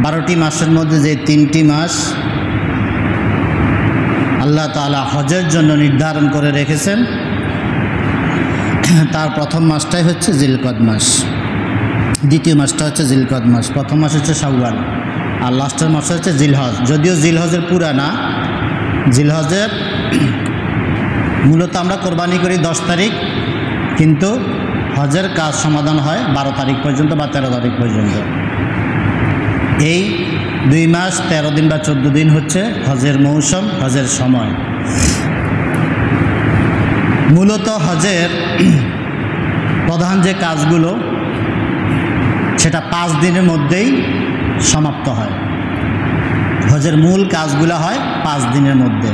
12টি মাসের মধ্যে যে 3টি মাস আল্লাহ তাআলা হজের জন্য নির্ধারণ করে রেখেছেন, তার প্রথম মাসটাই হচ্ছে জিলকদ মাস, দ্বিতীয় মাসটা হচ্ছে জিলকদ মাস, প্রথম মাস হচ্ছে শাওয়াল, আর লাস্টের মাস হচ্ছে জিলহজ। যদিও জিলহজের পুরা না, জিলহজের মূলত আমরা কোরবানি করি 10 তারিখ, কিন্তু হজের কাজ সমাধান হয় 12 তারিখ পর্যন্ত বা 13 তারিখ পর্যন্ত। এই 2 মাস 13 দিন বা 14 দিন হচ্ছে হজের মৌসুম, হজের সময়। মূলত হজের প্রধান যে কাজগুলো সেটা 5 দিনের মধ্যেই সমাপ্ত হয়। হজের মূল কাজগুলো হয় 5 দিনের মধ্যে।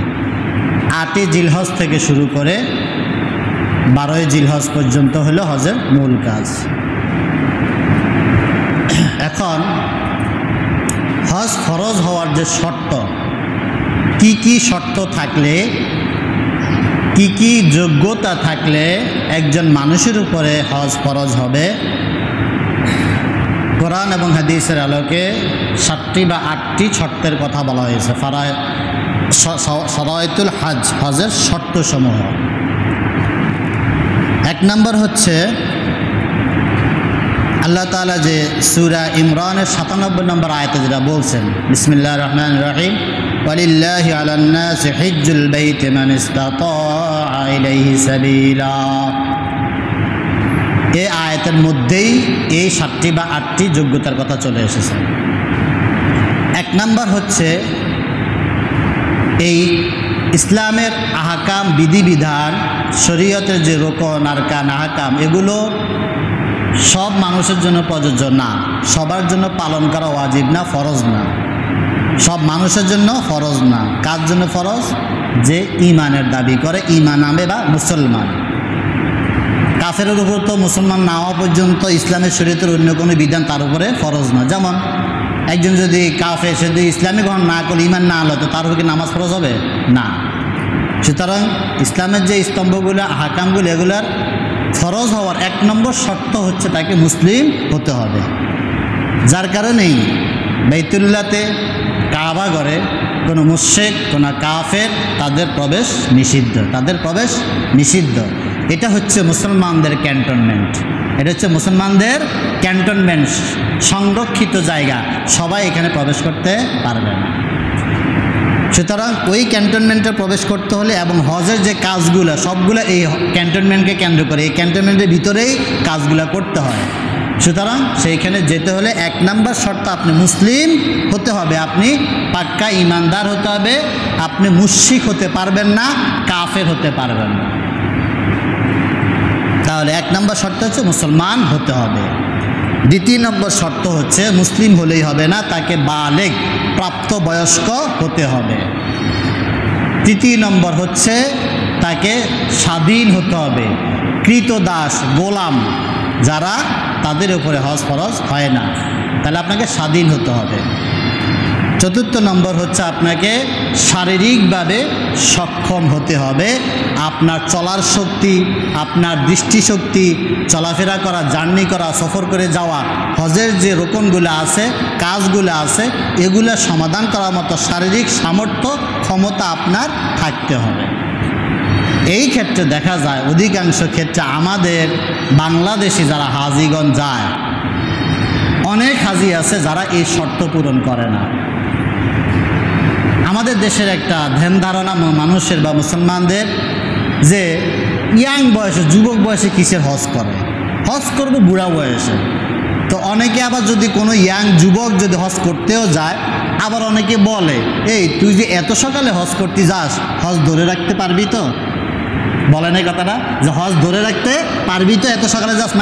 8ই জিলহজ থেকে শুরু করে 12ই জিলহজ পর্যন্ত হলো হজের মূল কাজ। এখন হজ ফরজ হওয়ার যে শর্ত, কি কি শর্ত থাকলে, কি কি যোগ্যতা থাকলে একজন মানুষের উপরে হজ ফরজ হবে, কোরআন এবং হাদিসের আলোকে 7টি বা 8টি শর্তের কথা বলা হয়েছে। শরায়তুল হজ, হজের শর্তসমূহ। 1 নম্বর হচ্ছে আল্লাহ তাআলা যে সূরা ইমরানের 97 নম্বর আয়াতে যেটা বলছেন, বিসমিল্লাহির রহমানির রহিম, ওয়ালিল্লাহি আলান নাসি হিজ্জুল বাইতি মান ইসতাতাআ ইলাইহি সাবিলা। এই আয়াতের মধ্যেই এই 7টি বা 8টি যোগ্যতার কথা চলে এসেছে। 1 নম্বর হচ্ছে এই ইসলামের আহকাম, বিধিবিধান, শরীয়তের যে রোকন আরকান আহকাম, এগুলো সব মানুষের জন্য প্রযোজ্য না, সবার জন্য পালন করা ওয়াজিব না, ফরজ না, সব মানুষের জন্য ফরজ না। কার জন্য ফরজ? যে ঈমানের দাবি করে, ঈমান আনবে বা মুসলমান। কাফেরের উপর তো মুসলমান না হওয়া পর্যন্ত ইসলামের শরীয়তের অন্য কোনো বিধান তার উপরে ফরজ না। যেমন একজন যদি কাফের, সে যদি ইসলামী গ্রহণ না করলে, ঈমান না আনলে, তো তার উপর কি নামাজ ফরজ হবে? না। সুতরাং ইসলামের যে স্তম্ভগুলো, আহকামগুলো, এগুলার ফরজ হওয়ার 1 নম্বর শর্ত হচ্ছে তাকে মুসলিম হতে হবে। যার কারণেই বাইতুল্লাহতে, কাবা ঘরে কোনো মুশরিক, কোনো কাফের, তাদের প্রবেশ নিষিদ্ধ, তাদের প্রবেশ নিষিদ্ধ। এটা হচ্ছে মুসলমানদের ক্যান্টনমেন্ট, এটা হচ্ছে মুসলমানদের ক্যান্টনমেন্ট, সংরক্ষিত জায়গা, সবাই এখানে প্রবেশ করতে পারবে না। সুতরাং ওই ক্যান্টনমেন্টে প্রবেশ করতে হলে এবং হজের যে কাজগুলো সবগুলো এই ক্যান্টনমেন্টকে কেন্দ্র করে, এই ক্যান্টনমেন্টের ভিতরেই কাজগুলো করতে হয়। সুতরাং সেইখানে যেতে হলে 1 নম্বর শর্ত আপনি মুসলিম হতে হবে, আপনি পাক্কা ইমানদার হতে হবে, আপনি মুশরিক হতে পারবেন না, কাফের হতে পারবেন না। তাহলে 1 নম্বর শর্ত হচ্ছে মুসলমান হতে হবে। 2 নম্বর শর্ত হচ্ছে মুসলিম হলেই হবে না, তাকে বালেগ, প্রাপ্তবয়স্ক হতে হবে। 3 নম্বর হচ্ছে তাকে স্বাধীন হতে হবে। কৃতদাস, গোলাম যারা, তাদের উপরে হজ ফরজ হয় না, তাহলে আপনাকে স্বাধীন হতে হবে। 4 নম্বর হচ্ছে আপনাকে শারীরিকভাবে সক্ষম হতে হবে। আপনার চলার শক্তি, আপনার দৃষ্টিশক্তি, চলাফেরা করা, জার্নি করা, সফর করে যাওয়া, হজের যে রোকনগুলো আছে, কাজগুলো আছে, এগুলো সমাধান করার মতো শারীরিক সামর্থ্য, ক্ষমতা আপনার থাকতে হবে। এই ক্ষেত্রে দেখা যায় অধিকাংশ ক্ষেত্রে আমাদের বাংলাদেশি যারা হাজিগণ যায়, অনেক হাজি আছে যারা এই শর্ত পূরণ করে না। আমাদের দেশের একটা ধ্যান ধারণা মানুষের বা মুসলমানদের যে ইয়াং বয়সে, যুবক বয়সে কিসের হজ করে, হজ করবো বুড়া বয়সে। তো অনেকে আবার যদি কোনো ইয়াং যুবক যদি হজ করতেও যায়, আবার অনেকে বলে, এই তুই যে এত সকালে হজ করতে যাস, হজ ধরে রাখতে পারবি তো? বলে না কথাটা, যে হজ ধরে রাখতে পারবি তো, এত সকালে যাস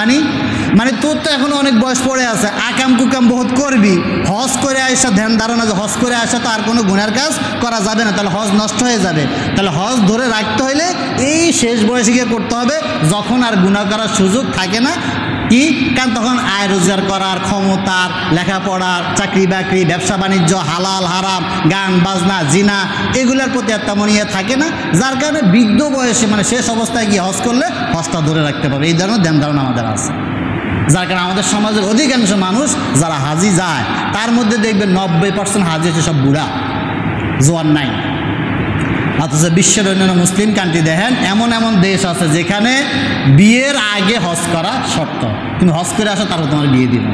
মানে তোর তো এখনো অনেক বয়স পড়ে আছে, আকাম কুকাম বহুত করবি, হজ করে আসা ধ্যান ধারণা যে হজ করে আসা তো আর কোনো গুনার কাজ করা যাবে না, তাহলে হজ নষ্ট হয়ে যাবে। তাহলে হজ ধরে রাখতে হলে এই শেষ বয়সে গিয়ে করতে হবে, যখন আর গুনাহ করার সুযোগ থাকে না। কি? কারণ তখন আয় রোজগার করার ক্ষমতার, লেখাপড়ার, চাকরি বাকরি, ব্যবসা বাণিজ্য, হালাল হারাম, গান বাজনা, জিনা, এগুলোর প্রতি আর তেমন ইয়ে থাকে না, যার কারণে বৃদ্ধ বয়সে মানে শেষ অবস্থায় গিয়ে হজ করলে হজটা ধরে রাখতে পারবে। এই ধরনের ধ্যান ধারণা আমাদের আছে। যার কারণে আমাদের সমাজের অধিকাংশ মানুষ যারা হাজি যায় তার মধ্যে দেখবেন 90% হাজি হচ্ছে সব বুড়া, জোয়ান নাই। অথচ বিশ্বের অন্যান্য মুসলিম কান্ট্রি দেখেন এমন এমন দেশ আছে যেখানে বিয়ের আগে হজ করা শর্ত। তুমি হজ করে আসো তারপর তোমার বিয়ে দিব।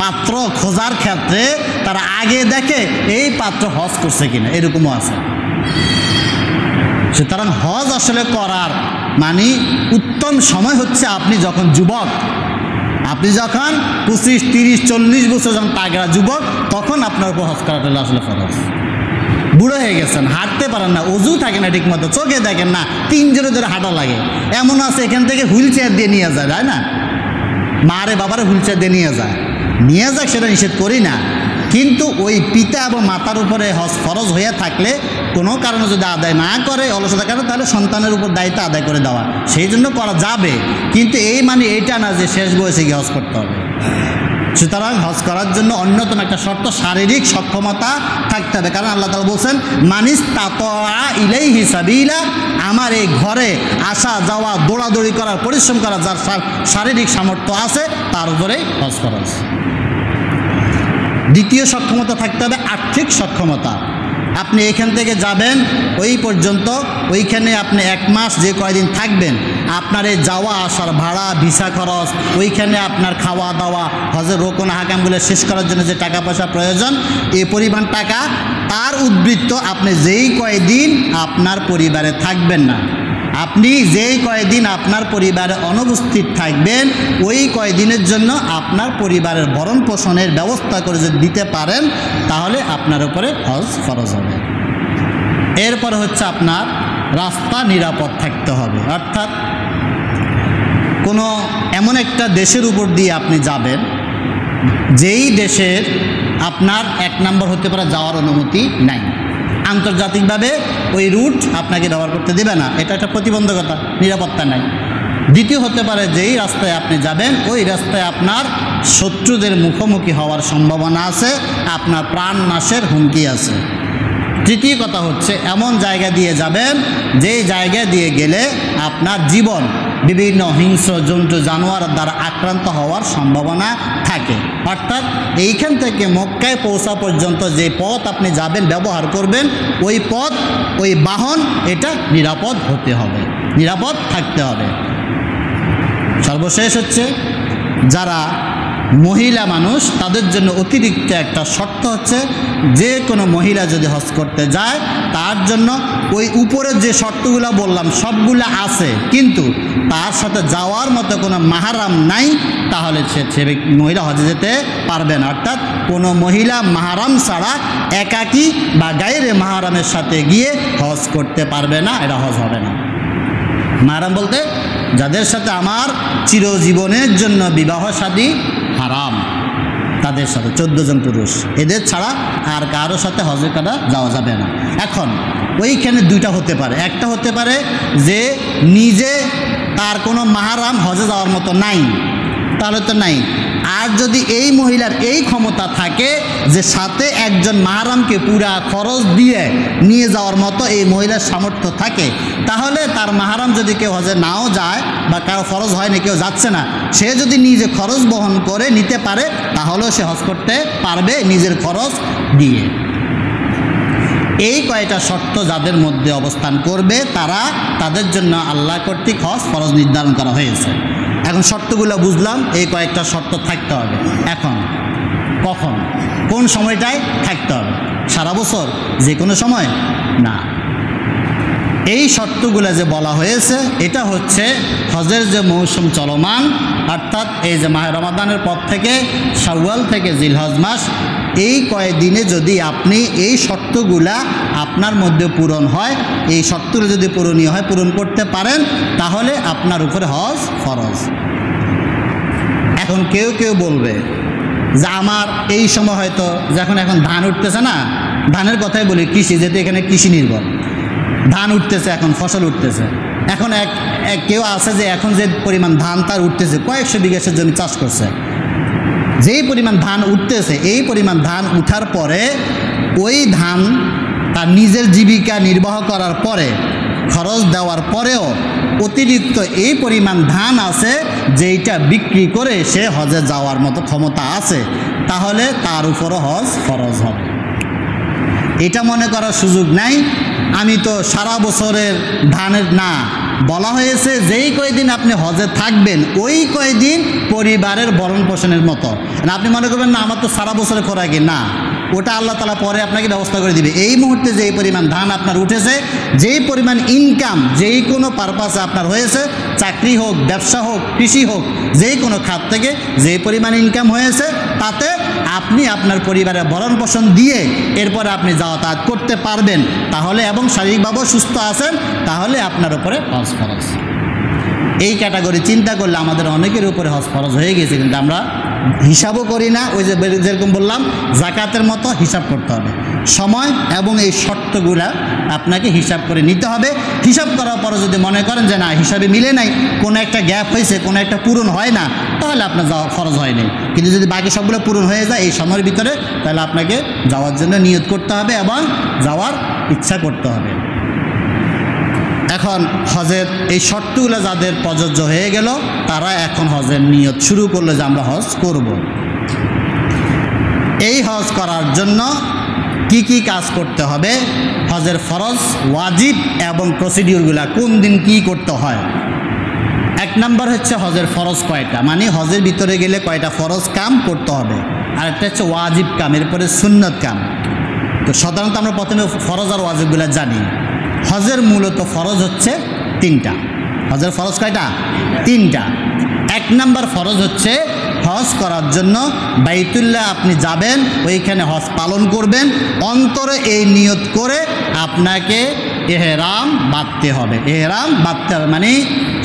পাত্র খোঁজার ক্ষেত্রে তারা আগে দেখে এই পাত্র হজ করছে কিনা, এরকমও আছে। সুতরাং হজ আসলে করার মানে উত্তম সময় হচ্ছে আপনি যখন যুবক, আপনি যখন 25, 30, 40 বছর যখন তাগড়া যুবক, তখন আপনার উপর হজ করাটা আসলে ফরজ। বুড়ো হয়ে গেছেন, হাঁটতে পারেন না, অজু থাকে না ঠিক মতো, চোখে দেখেন না, 3 জোরে ধরে হাঁটা লাগে, এমন আছে এখান থেকে হুইল চেয়ার দিয়ে নিয়ে যায়, তাই না? মারে বাবারে হুইল চেয়ার দিয়ে নিয়ে যাক, সেটা নিষেধ করি না, কিন্তু ওই পিতা এবং মাতার উপরে হজ ফরজ হয়ে থাকলে কোনো কারণে যদি আদায় না করে, অলসতার কারণে, তাহলে সন্তানের উপর দায়িত্ব আদায় করে দেওয়া, সেই জন্য করা যাবে। কিন্তু এই মানে এইটা না যে শেষ বয়সে গিয়ে হজ করতে হবে। সুতরাং হজ করার জন্য অন্যতম একটা শর্ত শারীরিক সক্ষমতা থাকতে হবে। কারণ আল্লাহ তাআলা বলছেন মানিস তাতা ইলাইহি সাবিলা, আমার এই ঘরে আসা যাওয়া দৌড়াদৌড়ি করার পরিশ্রম করা যার শারীরিক সামর্থ্য আছে তার উপরেই হজ ফরজ। দ্বিতীয় সক্ষমতা থাকতে হবে আর্থিক সক্ষমতা। আপনি এখান থেকে যাবেন ওই পর্যন্ত, ওইখানে আপনি 1 মাস যে কয়দিন থাকবেন, আপনার এই যাওয়া আসার ভাড়া, ভিসা খরচ, ওইখানে আপনার খাওয়া দাওয়া, হজের রোকন হাকামগুলো শেষ করার জন্য যে টাকা পয়সা প্রয়োজন, এই পরিমাণ টাকা তার উদ্বৃত্ত আপনি যেই কয়দিন আপনার পরিবারে থাকবেন না, আপনি যেই কয়দিন আপনার পরিবারে অনুপস্থিত থাকবেন, ওই কয়দিনের জন্য আপনার পরিবারের ভরণ পোষণের ব্যবস্থা করে যদি দিতে পারেন তাহলে আপনার উপরে হজ ফরজ হবে। এরপর হচ্ছে আপনার রাস্তা নিরাপদ থাকতে হবে, অর্থাৎ কোনো এমন একটা দেশের উপর দিয়ে আপনি যাবেন যেই দেশের আপনার 1 নম্বর হতে পারে যাওয়ার অনুমতি নাই, আন্তর্জাতিকভাবে ওই রুট আপনাকে ব্যবহার করতে দেবে না, এটা একটা প্রতিবন্ধকতা, নিরাপত্তা নাই। দ্বিতীয় হতে পারে যেই রাস্তায় আপনি যাবেন ওই রাস্তায় আপনার শত্রুদের মুখোমুখি হওয়ার সম্ভাবনা আছে, আপনার প্রাণ নাশের হুমকি আছে। তৃতীয় কথা হচ্ছে এমন জায়গা দিয়ে যাবেন যেই জায়গা দিয়ে গেলে আপনার জীবন বিভিন্ন হিংস্র জন্তু জানোয়ার দ্বারা আক্রান্ত হওয়ার সম্ভাবনা থাকে। অর্থাৎ এইখান থেকে মক্কায় পৌঁছা পর্যন্ত যে পথ আপনি যাবেন, ব্যবহার করবেন, ওই পথ, ওই বাহন, এটা নিরাপদ হতে হবে, নিরাপদ থাকতে হবে। সর্বশেষ হচ্ছে যারা মহিলা মানুষ তাদের জন্য অতিরিক্ত একটা শর্ত হচ্ছে যে কোনো মহিলা যদি হজ করতে যায় তার জন্য ওই উপরের যে শর্তগুলো বললাম সবগুলো আছে, কিন্তু তার সাথে যাওয়ার মতো কোনো মাহারাম নাই, তাহলে সে মহিলা হজে যেতে পারবে না। অর্থাৎ কোনো মহিলা মাহারাম ছাড়া একাকী বা গায়রে মাহারামের সাথে গিয়ে হজ করতে পারবে না, এটা হজ হবে না। মাহারাম বলতে যাদের সাথে আমার চিরজীবনের জন্য বিবাহ শাদী হারাম, তাদের সাথে 14 জন পুরুষ, এদের ছাড়া আর কারোর সাথে হজে করা যাওয়া যাবে না। এখন ওইখানে 2টা হতে পারে, একটা হতে পারে যে নিজে তার কোনো মাহারাম হজে যাওয়ার মতো নাই, তাহলে তো নাই। আর যদি এই মহিলার এই ক্ষমতা থাকে যে সাথে একজন মাহারামকে পুরা খরচ দিয়ে নিয়ে যাওয়ার মতো এই মহিলার সামর্থ্য থাকে, তাহলে তার মাহারাম যদি কেউ হজে নাও যায় বা কারো খরচ হয়নি, কেউ যাচ্ছে না, সে যদি নিজে খরচ বহন করে নিতে পারে তাহলেও সে হজ করতে পারবে নিজের খরচ দিয়ে। এই কয়টা শর্ত যাদের মধ্যে অবস্থান করবে তাদের জন্য আল্লাহ কর্তৃক হজ ফরজ নির্ধারণ করা হয়েছে। এখন শর্তগুলো বুঝলাম, এই কয়েকটা শর্ত থাকতে হবে। এখন কখন, কোন সময়টায় থাকতে হবে? সারা বছর, যে কোনো সময় না। এই শর্তগুলো যে বলা হয়েছে এটা হচ্ছে হজের যে মৌসুম চলমান, অর্থাৎ এই যে মাহে রমাদানের পর থেকে শাওয়াল থেকে জিলহজ মাস, এই কয়েকদিনে যদি আপনি এই শর্তগুলা আপনার মধ্যে পূরণ হয়, এই শর্তগুলো যদি পূরণীয় হয়, পূরণ করতে পারেন, তাহলে আপনার উপরে হজ ফরজ। এখন কেউ কেউ বলবে যে আমার এই সময় হয়তো যখন এখন ধান উঠতেছে না, ধানের কথাই বলি, কৃষি, যেহেতু এখানে কৃষি নির্ভর, ধান উঠতেছে, এখন ফসল উঠতেছে, এখন কেউ আছে যে এখন যে পরিমাণ ধান তার উঠতেছে, কয়েকশো বিঘা জমি চাষ করছে, যেই পরিমাণ ধান উঠতেছে, এই পরিমাণ ধান উঠার পরে ওই ধান তার নিজের জীবিকা নির্বাহ করার পরে, খরচ দেওয়ার পরেও অতিরিক্ত এই পরিমাণ ধান আছে যেইটা বিক্রি করে সে হজে যাওয়ার মতো ক্ষমতা আছে, তাহলে তার উপরও হজ ফরজ হবে। এটা মনে করার সুযোগ নাই আমি তো সারা বছরের ধানের না, বলা হয়েছে যেই কয়দিন আপনি হজে থাকবেন ওই কয়দিন পরিবারের ভরণ পোষণের মতো। আপনি মনে করবেন না আমার তো সারা বছরে খোরাকি, না, ওটা আল্লাহ তাআলা পরে আপনাকে ব্যবস্থা করে দিবে। এই মুহূর্তে যেই পরিমাণ ধান আপনার উঠেছে, যেই পরিমাণ ইনকাম যেই কোনো পারপাসে আপনার হয়েছে, চাকরি হোক, ব্যবসা হোক, কৃষি হোক, যেই কোনো খাত থেকে যেই পরিমাণ ইনকাম হয়েছে তাতে আপনি আপনার পরিবারের ভরণ পোষণ দিয়ে এরপরে আপনি যাতায়াত করতে পারবেন তাহলে, এবং শারীরিকভাবেও সুস্থ আছেন তাহলে আপনার উপরে হজ ফরজ। এই ক্যাটাগরি চিন্তা করলে আমাদের অনেকের উপরে হজ ফরজ হয়ে গেছে, কিন্তু আমরা হিসাবও করি না। ওই যে যেরকম বললাম জাকাতের মতো হিসাব করতে হবে, সময় এবং এই শর্তগুলা আপনাকে হিসাব করে নিতে হবে। হিসাব করার পরে যদি মনে করেন যে না হিসাবে মিলে নাই, কোনো একটা গ্যাপ হয়েছে, কোনো একটা পূরণ হয় না, তাহলে আপনার যাওয়া ফরজ হয়নি। কিন্তু যদি বাকি সবগুলো পূরণ হয়ে যায় এই সময়ের ভিতরে, তাহলে আপনাকে যাওয়ার জন্য নিয়ত করতে হবে এবং যাওয়ার ইচ্ছা করতে হবে। এখন হজের এই শর্তগুলো যাদের প্রযোজ্য হয়ে গেল তারা এখন হজের নিয়ত শুরু করলো যে আমরা হজ করব। এই হজ করার জন্য কি কি কাজ করতে হবে, হজের ফরজ, ওয়াজিব এবং প্রসিডিউরগুলো কোন দিন কি করতে হয়। এক নাম্বার হচ্ছে হজের ফরজ কয়টা, মানে হজের ভিতরে গেলে কয়টা ফরজ কাম করতে হবে। আর একটা হচ্ছে ওয়াজিব কাম, এরপরে সুন্নত কাম। তো সাধারণত আমরা প্রথমে ফরজ আর ওয়াজিবগুলো জানি। হজের মূলত ফরজ হচ্ছে তিনটা। হজের ফরজ কয়টা? তিনটা। এক নাম্বার ফরজ হচ্ছে হজ করার জন্য বাইতুল্লাহ আপনি যাবেন, ওইখানে হজ পালন করবেন, অন্তরে এই নিয়ত করে আপনাকে এহরাম বাঁধতে হবে। এহরাম বাঁধতে হবে মানে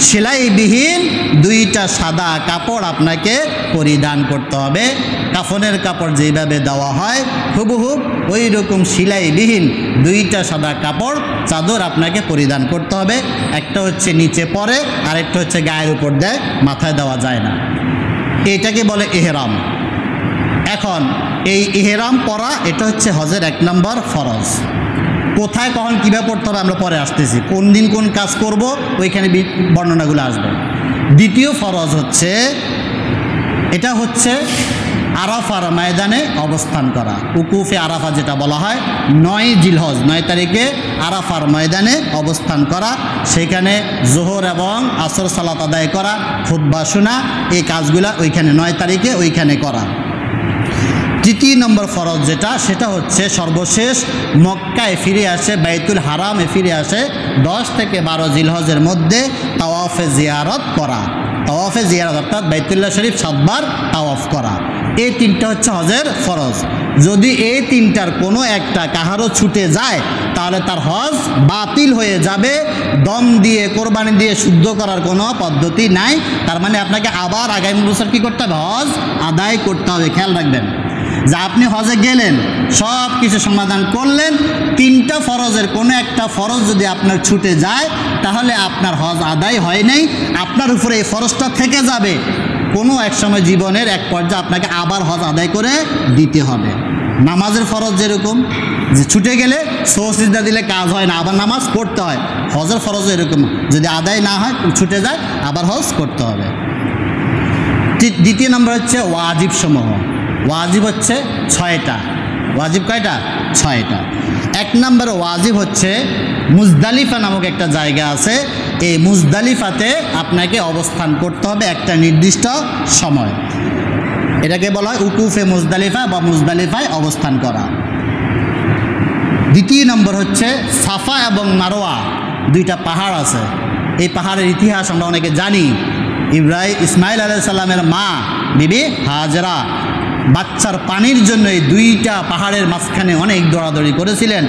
সেলাইবিহীন দুইটা সাদা কাপড় আপনাকে পরিধান করতে হবে। কাফনের কাপড় যেইভাবে দেওয়া হয় হুবহুব ওই রকম সেলাইবিহীন দুইটা সাদা কাপড় চাদর আপনাকে পরিধান করতে হবে। একটা হচ্ছে নিচে পরে, আরেকটা হচ্ছে গায়ের উপর দেয়, মাথায় দেওয়া যায় না। এটাকে বলে ইহরাম। এখন এই ইহরাম পরা এটা হচ্ছে হজের এক নম্বর ফরজ। কোথায় কখন কীভাবে পড়তে হবে আমরা পরে আসতেছি, কোন দিন কোন কাজ করব ওইখানে বর্ণনাগুলো আসবে। দ্বিতীয় ফরজ হচ্ছে এটা হচ্ছে আরাফার ময়দানে অবস্থান করা, উকুফে আরাফা যেটা বলা হয়। 9 জিলহজ 9 তারিখে আরাফার ময়দানে অবস্থান করা, সেখানে জোহর এবং আসর সালাত আদায় করা, খুতবা শোনা, এই কাজগুলা ওইখানে 9 তারিখে ওইখানে করা। তৃতীয় নম্বর ফরজ যেটা, সেটা হচ্ছে সর্বশেষ মক্কায় ফিরে আসে, বাইতুল হারামে ফিরে আসে 10 থেকে 12 জিলহজের মধ্যে তাওয়াফে জিয়ারত করা। তাওয়াফে জিয়ারত অর্থাৎ বাইতুল্লাহ শরীফ 7 বার তাওয়াফ করা। এই তিনটা হচ্ছে হজের ফরজ। যদি এই তিনটার কোনো একটা কাহারও ছুটে যায় তাহলে তার হজ বাতিল হয়ে যাবে। দম দিয়ে কোরবানি দিয়ে শুদ্ধ করার কোনো পদ্ধতি নাই। তার মানে আপনাকে আবার আগামী বছর কী করতে হবে? হজ আদায় করতে হবে। খেয়াল রাখবেন যে আপনি হজে গেলেন, সব কিছু সমাধান করলেন, তিনটা ফরজের কোনো একটা ফরজ যদি আপনার ছুটে যায় তাহলে আপনার হজ আদায় হয় নাই, আপনার উপরে এই ফরজটা থেকে যাবে। কোনো এক সময় জীবনের এক পর্যায়ে আপনাকে আবার হজ আদায় করে দিতে হবে। নামাজের ফরজ যেরকম যে ছুটে গেলে সজদা দিলে কাজ হয় না, আবার নামাজ পড়তে হয়, হজের ফরজও এরকম, যদি আদায় না হয় ছুটে যায় আবার হজ করতে হবে। দ্বিতীয় নম্বর হচ্ছে ওয়াজিব সমূহ। ওয়াজিব হচ্ছে 6টা। ওয়াজিব কয়টা? 6টা। এক নম্বর ওয়াজিব হচ্ছে মুজদালিফা নামক একটা জায়গা আছে, এই মুজদালিফাতে আপনাকে অবস্থান করতে হবে একটা নির্দিষ্ট সময়। এটাকে বলা হয় উকুফে মুজদালিফা বা মুজদালিফায় অবস্থান করা। দ্বিতীয় নম্বর হচ্ছে সাফা এবং মারোয়া, 2টা পাহাড় আছে। এই পাহাড়ের ইতিহাস আমরা অনেকে জানি। ইসমাইল আলাইহিস সালামের মা বিবি হাজরা বাচ্চার পানির জন্য এই 2টা পাহাড়ের মাঝখানে অনেক দৌড়াদৌড়ি করেছিলেন।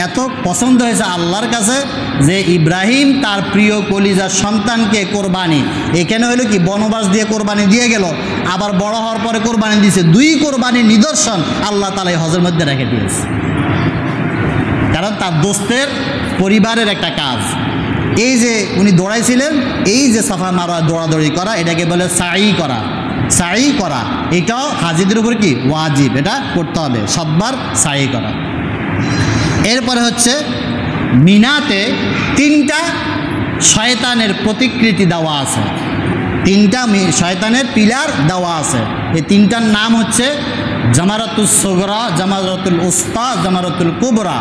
এত পছন্দ হয়েছে আল্লাহর কাছে যে ইব্রাহিম তার প্রিয় কলিজার সন্তানকে কোরবানি, এখানে হলো কি বনবাস দিয়ে কোরবানি দিয়ে গেল, আবার বড় হওয়ার পরে কোরবানি দিয়েছে। 2 কোরবানির নিদর্শন আল্লাহ তাআলা এই হজের মধ্যে রেখে দিয়েছে, কারণ তার দোস্তের পরিবারের একটা কাজ। এই যে উনি দৌড়াইছিলেন, এই যে সাফা মারোয়া দৌড়াদৌড়ি করা, এটাকে বলে সাই করা। সাই করা এটাও হাজিদের উপর কি ওয়াজিব, এটা করতে হবে 7 বার সাই করা। এরপরে হচ্ছে মিনাতে 3টা শয়তানের প্রতিকৃতি দেওয়া আছে, 3টা শয়তানের পিলার দেওয়া আছে। এই 3টার নাম হচ্ছে জামারাতুস সুগরা, জামারাতুল উস্তা, জামারাতুল কুবরা।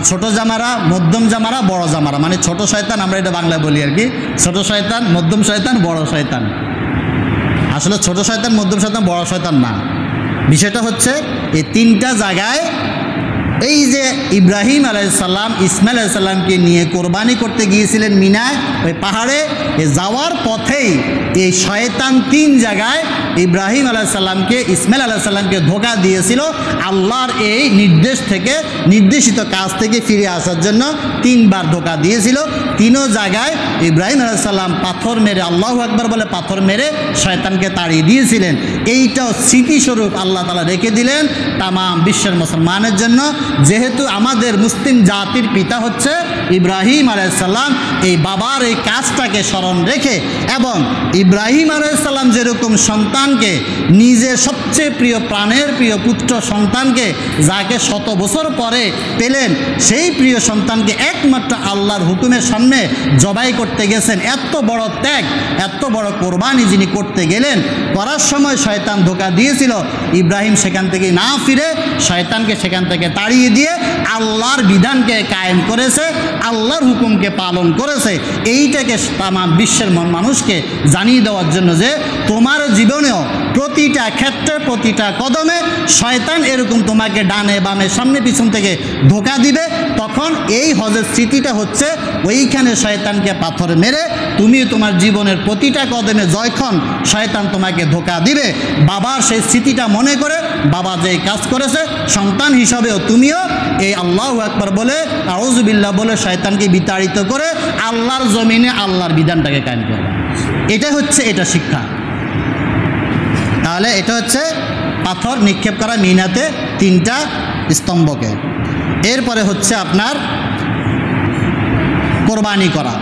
ছোট জামারা, মধ্যম জামারা, বড় জামারা, মানে ছোট শয়তান আমরা এটা বাংলায় বলি আর কি, ছোট শয়তান, মধ্যম শয়তান, বড় শয়তান। আসলে ছোট শয়তান, মধ্যম শয়তান, বড় শয়তান না। বিষয়টা হচ্ছে এই 3টা জায়গায় এই যে ইব্রাহিম আলাইহিস সালাম ইসমাইল আলাইহিস সালামকে নিয়ে কোরবানি করতে গিয়েছিলেন মিনায়, ওই পাহাড়ে যাওয়ার পথেই এই শয়তান 3 জায়গায় ইব্রাহিম আলাইহিস সালামকে, ইসমাইল আলাইহিস সালামকে ধোঁকা দিয়েছিল আল্লাহর এই নির্দেশ থেকে, নির্দেশিত কাজ থেকে ফিরে আসার জন্য 3বার ধোঁকা দিয়েছিল। 3ও জায়গায় ইব্রাহিম আলাইহিস সালাম পাথর মেরে, আল্লাহু আকবার বলে পাথর মেরে শয়তানকে তাড়িয়ে দিয়েছিলেন। এইটাও স্মৃতিস্বরূপ আল্লাহ তাআলা রেখে দিলেন তাম বিশ্বের মুসলমানের জন্য। যেহেতু আমাদের মুসলিম জাতির পিতা হচ্ছে ইব্রাহিম আলাইহিস সালাম, এই বাবার এই কাজটাকে স্মরণ রেখে, এবং ইব্রাহিম আলাইহিস সালাম যেরকম সন্তানকে, নিজের সবচেয়ে প্রিয়, প্রাণের প্রিয় পুত্র সন্তানকে, যাকে 100 বছর পরে পেলেন, সেই প্রিয় সন্তানকে একমাত্র আল্লাহর হুকুমের সামনে জবাই করতে গেছেন। এত বড় ত্যাগ, এত বড় কোরবানি যিনি করতে গেলেন, করার সময় শয়তান ধোঁকা দিয়েছিল। ইব্রাহিম সেখান থেকে না ফিরে শয়তানকে সেখান থেকে তাড়িয়ে দিয়ে আল্লাহর বিধানকে কায়েম করেছে, আল্লাহর হুকুমকে পালন করেছে। এইটাকে তাম বিশ্বের মানুষকে জানিয়ে দেওয়ার জন্য যে তোমার জীবনেও প্রতিটা ক্ষেত্রে, প্রতিটা কদমে শয়তান এরকম তোমাকে ডানে বামে সামনে পিছন থেকে ধোঁকা দিবে। তখন এই হজের স্মৃতিটা হচ্ছে ওইখানে শয়তানকে পাথর মেরে তুমি তোমার জীবনের প্রতিটা কদমে যখন শয়তান তোমাকে ধোঁকা দিবে, বাবার সেই স্মৃতিটা মনে করে, বাবা যেই কাজ করেছে, সন্তান হিসাবেও তুমিও এই আল্লাহু আকবার বলে, আউযু বিল্লাহ বলে শয়তানকে বিতাড়িত করে আল্লাহর জমিনে আল্লাহর বিধানটাকে কায়েম করবে। এটা হচ্ছে এটা শিক্ষা। তাহলে এটা হচ্ছে পাথর নিক্ষেপ করা মিনাতে 3টা স্তম্ভকে। এরপরে হচ্ছে আপনার কোরবানি করা,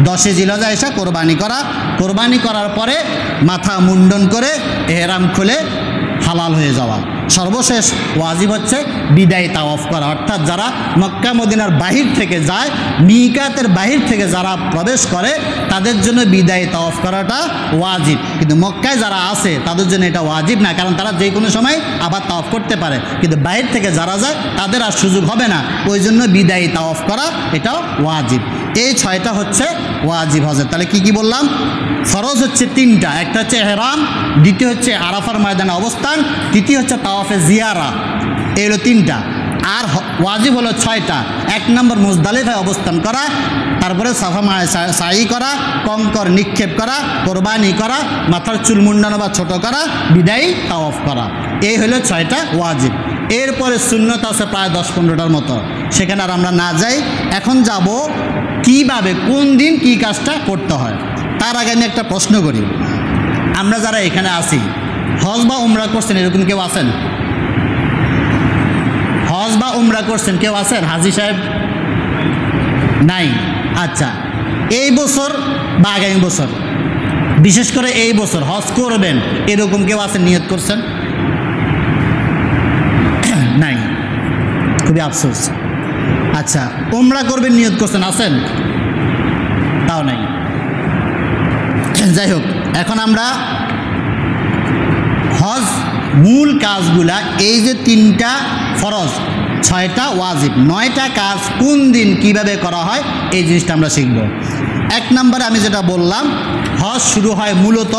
10 জিলহজ এসে কোরবানি করা। কোরবানি করার পরে মাথা মুন্ডন করে এহরাম খুলে হালাল হয়ে যাওয়া। সর্বশেষ ওয়াজিব হচ্ছে বিদায় তাওয়াফ করা, অর্থাৎ যারা মক্কা মদিনার বাহির থেকে যায়, মিকাতের বাহির থেকে যারা প্রবেশ করে, তাদের জন্য বিদায় তাওয়াফ করাটা ওয়াজিব। কিন্তু মক্কায় যারা আছে তাদের জন্য এটা ওয়াজিব না, কারণ তারা যে কোনো সময় আবার তাওয়াফ করতে পারে। কিন্তু বাহির থেকে যারা যায় তাদের আর সুযোগ হবে না, ওই জন্য বিদায় তাওয়াফ করা এটাও ওয়াজিব। এই 6টা হচ্ছে ওয়াজিব হজের। তাহলে কি কি বললাম? ফরজ হচ্ছে 3টা, একটা হচ্ছে এহরাম, দ্বিতীয় হচ্ছে আরাফার ময়দানে অবস্থান, তৃতীয় হচ্ছে তাওয়াফে জিয়ারা। এই হলো 3টা। আর ওয়াজিব হলো 6টা। 1 নম্বর মুজদালিফায় অবস্থান করা, তারপরে সাফা মারওয়া সাই করা, কঙ্কর নিক্ষেপ করা, কোরবানি করা, মাথার চুল মুন্ডানো বা ছোটো করা, বিদায়ী তাওয়াফ করা। এই হলো 6টা ওয়াজিব। এরপরে সুন্নত আছে প্রায় 10-15টার মতো, সেখানে আর আমরা না যাই। এখন যাব কিভাবে, কোন দিন কি কাজটা করতে হয়। তার আগে আমি একটা প্রশ্ন করি, আমরা যারা এখানে আছি, হজ বা উমরা করছেন এরকম কেউ আছেন? হজ বা উমরা করছেন কেউ আছেন? হাজী সাহেব নাই? আচ্ছা, এই বছর বা আগামী বছর, বিশেষ করে এই বছর হজ করবেন এরকম কেউ আছেন? নিয়ত করছেন? নাই, খুবই আফসোস। আচ্ছা, উমরা করবেন নিয়ত করছেন, আছেন? তাও নাই। যাই হোক, এখন আমরা হজ মূল কাজগুলা, এই যে 3টা ফরজ, 6টা ওয়াজিব, 9টা কাজ কোন দিন কিভাবে করা হয় এই জিনিসটা আমরা শিখব। 1 নম্বরে আমি যেটা বললাম, হজ শুরু হয় মূলত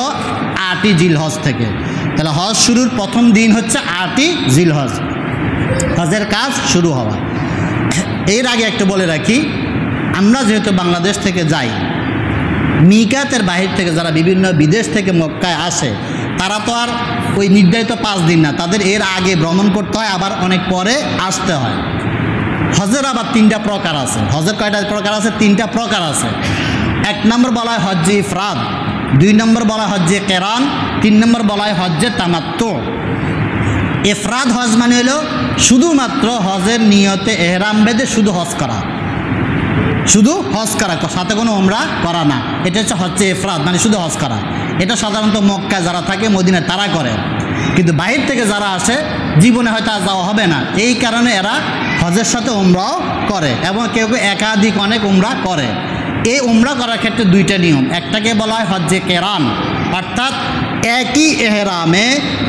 8ই জিলহজ থেকে। তাহলে হজ শুরুর প্রথম দিন হচ্ছে 8ই জিলহজ, হজের কাজ শুরু হওয়া। এর আগে একটু বলে রাখি, আমরা যেহেতু বাংলাদেশ থেকে যাই, মিকাতের বাহির থেকে যারা বিভিন্ন বিদেশ থেকে মক্কায় আসে, তারা তো আর ওই নির্ধারিত 5 দিন না, তাদের এর আগে ভ্রমণ করতে হয়, আবার অনেক পরে আসতে হয়। হজের আবার 3টা প্রকার আছে। হজের কয়টা প্রকার আছে? 3টা প্রকার আছে। 1 নম্বর বলা হয় হজ্জে ইফরাদ, 2 নম্বর বলা হয় হজ্জে কেরান, 3 নম্বর বলা হয় হজ্জে তামাত্তু। ইফরাদ হজ মানে হলো শুধুমাত্র হজের নিয়তে এহরাম বেঁধে শুধু হজ করা, শুধু হজ করা, সাথে কোনো উমরা করা না। এটা হচ্ছে হজ্জে ইফরাদ, মানে শুধু হজ করা। এটা সাধারণত মক্কায় যারা থাকে, মদিনায় তারা করে। কিন্তু বাহির থেকে যারা আসে, জীবনে হয়তো আর যাওয়া হবে না, এই কারণে এরা হজের সাথে উমরাও করে এবং কেউ কেউ একাধিক অনেক উমরা করে। এই উমরা করার ক্ষেত্রে দুইটা নিয়ম, একটাকে বলা হয় হজ্জে কেরান, অর্থাৎ একই এহরামে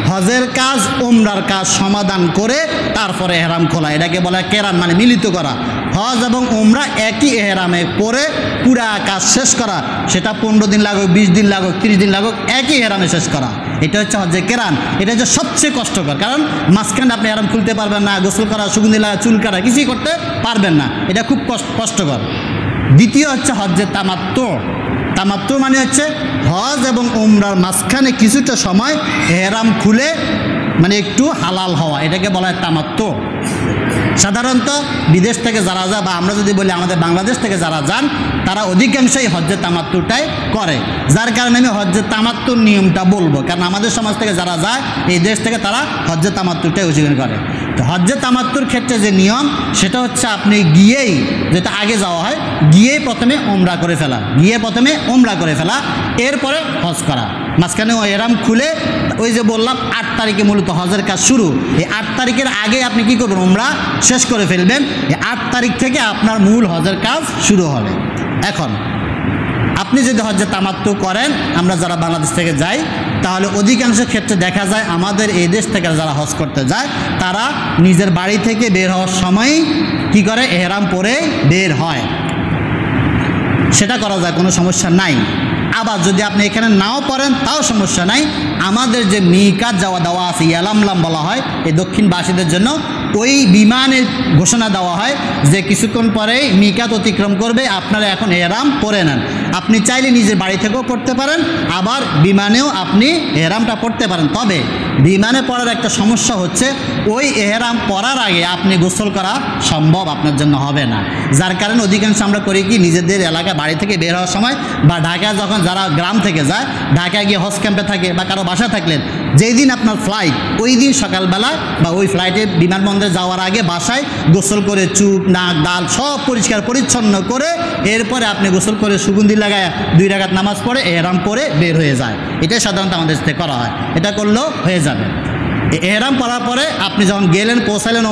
হজের কাজ উমরার কাজ সমাধান করে তারপরে এহরাম খোলা, এটাকে বলা হয় কেরান, মানে মিলিত করা। হজ এবং উমরা একই এহরামে করে পুরা কাজ শেষ করা, সেটা 15 দিন লাগুক, 20 দিন লাগুক, 30 দিন লাগুক, একই এহরামে শেষ করা, এটা হচ্ছে হজ্জে কেরান। এটা হচ্ছে সবচেয়ে কষ্টকর, কারণ মাঝখানে আপনি এহরাম খুলতে পারবেন না, গোসল করা, সুগন্ধি লাগা, চুল কাটা কিছুই করতে পারবেন না, এটা খুব কষ্টকর। দ্বিতীয় হচ্ছে হজ্জে তামাত্তু। তামাত্তু মানে হচ্ছে হজ এবং উমরার মাঝখানে কিছুটা সময় এহরাম খুলে মানে একটু হালাল হওয়া, এটাকে বলা হয় তামাত্তু। সাধারণত বিদেশ থেকে যারা যায়, বা আমরা যদি বলি আমাদের বাংলাদেশ থেকে যারা যান, তারা অধিকাংশই হজ্জে তামাত্তুটাই করে। যার কারণে আমি হজ্জে তামাত্তুর নিয়মটা বলবো, কারণ আমাদের সমাজ থেকে যারা যায় এই দেশ থেকে তারা হজ্জে তামাত্তুটাই উচিত করে। তো হজ্জে তামাত্তুর ক্ষেত্রে যে নিয়ম সেটা হচ্ছে আপনি গিয়েই, যেটা আগে যাওয়া হয়, গিয়েই প্রথমে উমরা করে ফেলা, এরপরে হজ করা। মাঝখানে এহরাম খুলে ওই যে বললাম 8 তারিখে মূলত হজের কাজ শুরু, এই 8 তারিখের আগে আপনি কি করবেন, উমরা শেষ করে ফেলবেন। এই 8 তারিখ থেকে আপনার মূল হজের কাজ শুরু হবে। এখন আপনি যদি হজ্জে তামাত্তু করেন, আমরা যারা বাংলাদেশ থেকে যাই, তাহলে অধিকাংশ ক্ষেত্রে দেখা যায় আমাদের এই দেশ থেকে যারা হজ করতে যায় তারা নিজের বাড়ি থেকে বের হওয়ার সময় কি করে, এহরাম পরে বের হয়, সেটা করা যায়, কোনো সমস্যা নাই। আবার যদি আপনি এখানে নাও পড়েন তাও সমস্যা নাই। আমাদের যে মিকাত যাওয়া দেওয়া আছে, ইয়ালামলাম বলা হয় এই দক্ষিণবাসীদের জন্য, ওই বিমানের ঘোষণা দেওয়া হয় যে কিছুক্ষণ পরেই মিকাত অতিক্রম করবে, আপনারা এখন এহরাম পরে নেন। আপনি চাইলে নিজের বাড়ি থেকেও পড়তে পারেন, আবার বিমানেও আপনি এহরামটা পড়তে পারেন। তবে বিমানে পড়ার একটা সমস্যা হচ্ছে, ওই এহরাম পরার আগে আপনি গোসল করা সম্ভব আপনার জন্য হবে না। যার কারণে অধিকাংশ আমরা করি কি, নিজেদের এলাকা বাড়ি থেকে বের হওয়ার সময়, বা ঢাকা যখন যারা গ্রাম থেকে যায়, ঢাকায় গিয়ে হজ ক্যাম্পে থাকে বা কারো বাসা থাকলেন, যেই দিন আপনার ফ্লাইট ওই দিন সকালবেলা বা ওই ফ্লাইটে বিমানবন্দরে যাওয়ার আগে বাসায় গোসল করে চুপ নাক ডাল সব পরিষ্কার পরিচ্ছন্ন করে এরপরে আপনি গোসল করে সুগন্ধি লাগায় 2 রাকাত নামাজ পড়ে এহরাম পরে বের হয়ে যায়। এটাই সাধারণত আমাদের সাথে করা হয়, এটা করলেও হয়ে যাবে। এহরাম পরার পরে আপনি যখন গেলেন, পৌঁছালেন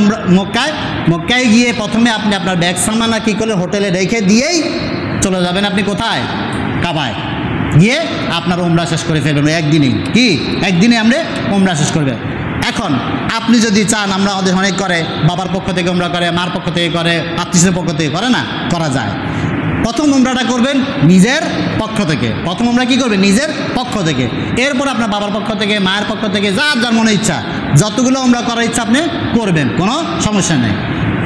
মক্কায় গিয়ে প্রথমে আপনি আপনার ব্যাগ সামানা কী করলেন, হোটেলে রেখে দিয়েই চলে যাবেন আপনি কোথায়, কাবায় গিয়ে আপনার উমরা শেষ করে ফেলবেন একদিনে আমরা উমরা শেষ করবে। এখন আপনি যদি চান, আমরা আমাদের অনেক করে, বাবার পক্ষ থেকে উমরা করে, মার পক্ষ থেকে করে, আত্মীয়ের পক্ষ থেকে করে, না করা যায়। প্রথম উমরাটা করবেন নিজের পক্ষ থেকে, প্রথম উমরা কি করবেন, নিজের পক্ষ থেকে। এরপর আপনার বাবার পক্ষ থেকে, মায়ের পক্ষ থেকে, যার যার মনে ইচ্ছা যতগুলো উমরা করার ইচ্ছা আপনি করবেন, কোনো সমস্যা নেই।